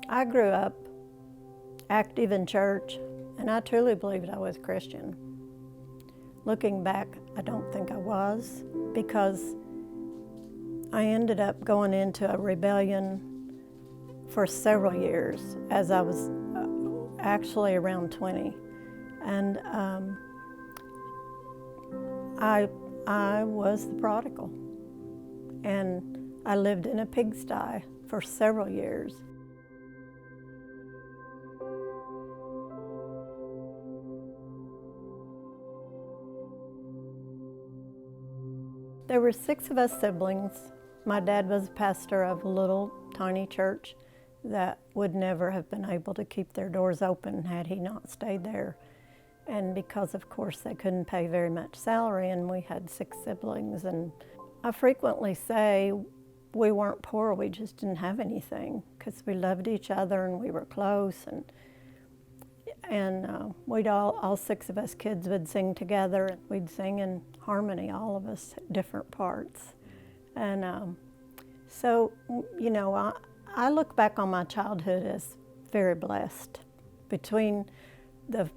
I grew up active in church, and I truly believed I was Christian. Looking back, I don't think I was, because I ended up going into a rebellion for several years as I was actually around 20. And I was the prodigal. And I lived in a pigsty for several years. There were 6 of us siblings. My dad was pastor of a little tiny church that would never have been able to keep their doors open had he not stayed there. And because, of course, they couldn't pay very much salary, and we had 6 siblings. And I frequently say we weren't poor, we just didn't have anything, because we loved each other and we were close. And we'd all 6 of us kids would sing together. We'd sing in harmony, all of us, different parts. And so, you know, I look back on my childhood as very blessed. Between the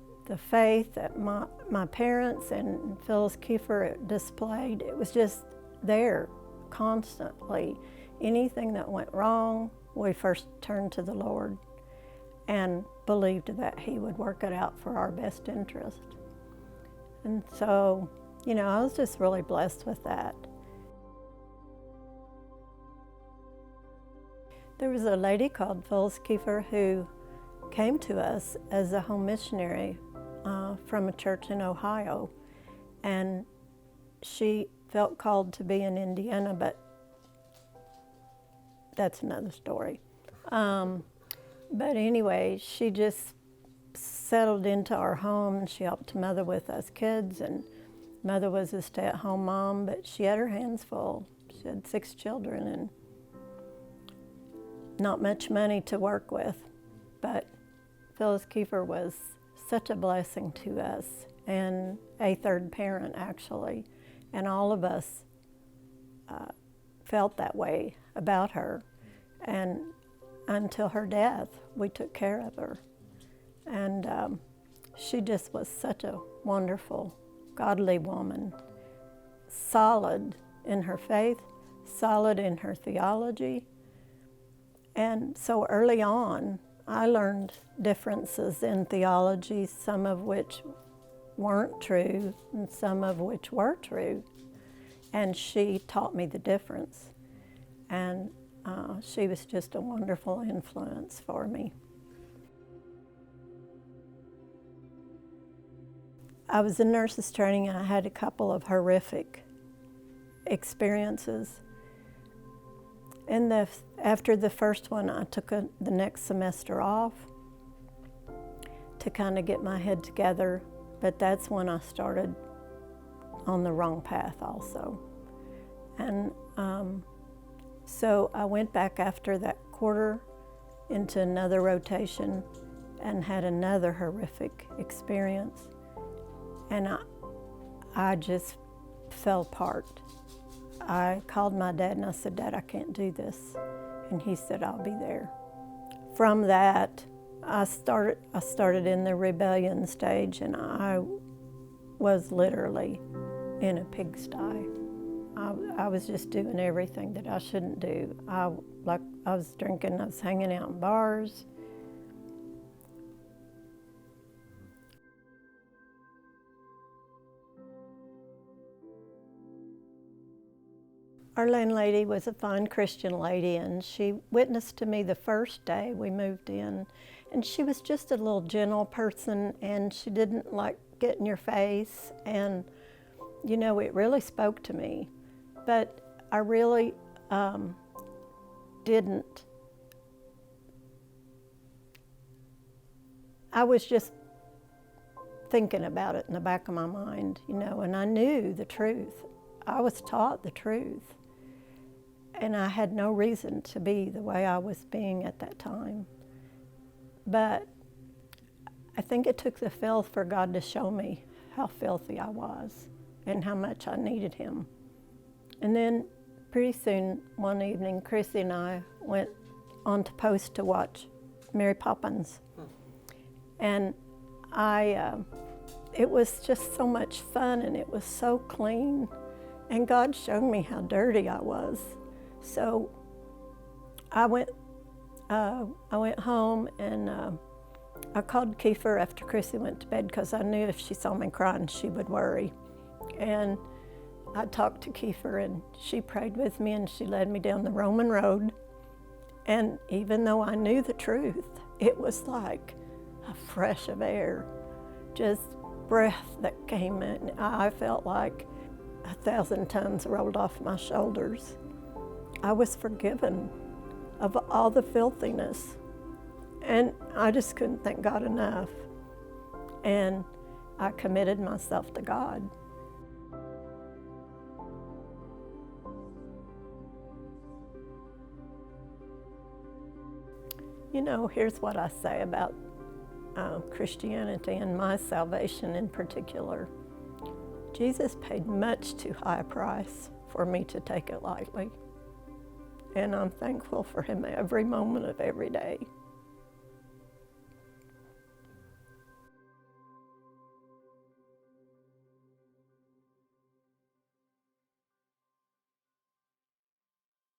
faith that my parents and Phyllis Kiefer displayed, it was just there constantly. Anything that went wrong, we first turned to the Lord and believed that He would work it out for our best interest. And so, you know, I was just really blessed with that. There was a lady called Phyllis Kiefer who came to us as a home missionary from a church in Ohio. And she felt called to be in Indiana, but that's another story. But anyway, she just settled into our home, and she helped Mother with us kids, and Mother was a stay-at-home mom, but she had her hands full. She had 6 children and not much money to work with. But Phyllis Kiefer was such a blessing to us, and a third parent, actually. And all of us felt that way about her. And until her death, we took care of her. And she just was such a wonderful, godly woman, solid in her faith, solid in her theology. And so early on, I learned differences in theology, some of which weren't true and some of which were true. And she taught me the difference. And she was just a wonderful influence for me. I was in nurses training, and I had a couple of horrific experiences. After the first one, I took the next semester off to kind of get my head together, but that's when I started on the wrong path also. And so I went back after that quarter into another rotation and had another horrific experience. And I just fell apart. I called my dad and I said, "Dad, I can't do this." And he said, "I'll be there." From that, I started in the rebellion stage, and I was literally in a pigsty. I was just doing everything that I shouldn't do. I was drinking, I was hanging out in bars. Our landlady was a fine Christian lady, and she witnessed to me the first day we moved in. And she was just a little gentle person, and she didn't like get in your face. And, you know, it really spoke to me. But I really didn't. I was just thinking about it in the back of my mind, you know, and I knew the truth. I was taught the truth. And I had no reason to be the way I was being at that time. But I think it took the filth for God to show me how filthy I was and how much I needed Him. And then pretty soon, one evening, Chrissy and I went on to post to watch Mary Poppins. And it was just so much fun, and it was so clean. And God showed me how dirty I was. So I went home, and I called Kiefer after Chrissy went to bed, because I knew if she saw me crying, she would worry. And I talked to Kiefer, and she prayed with me, and she led me down the Roman road. And even though I knew the truth, it was like a fresh of air, just breath that came in. I felt like 1,000 tons rolled off my shoulders. I was forgiven of all the filthiness, and I just couldn't thank God enough. And I committed myself to God. You know, here's what I say about Christianity and my salvation in particular. Jesus paid much too high a price for me to take it lightly. And I'm thankful for him every moment of every day.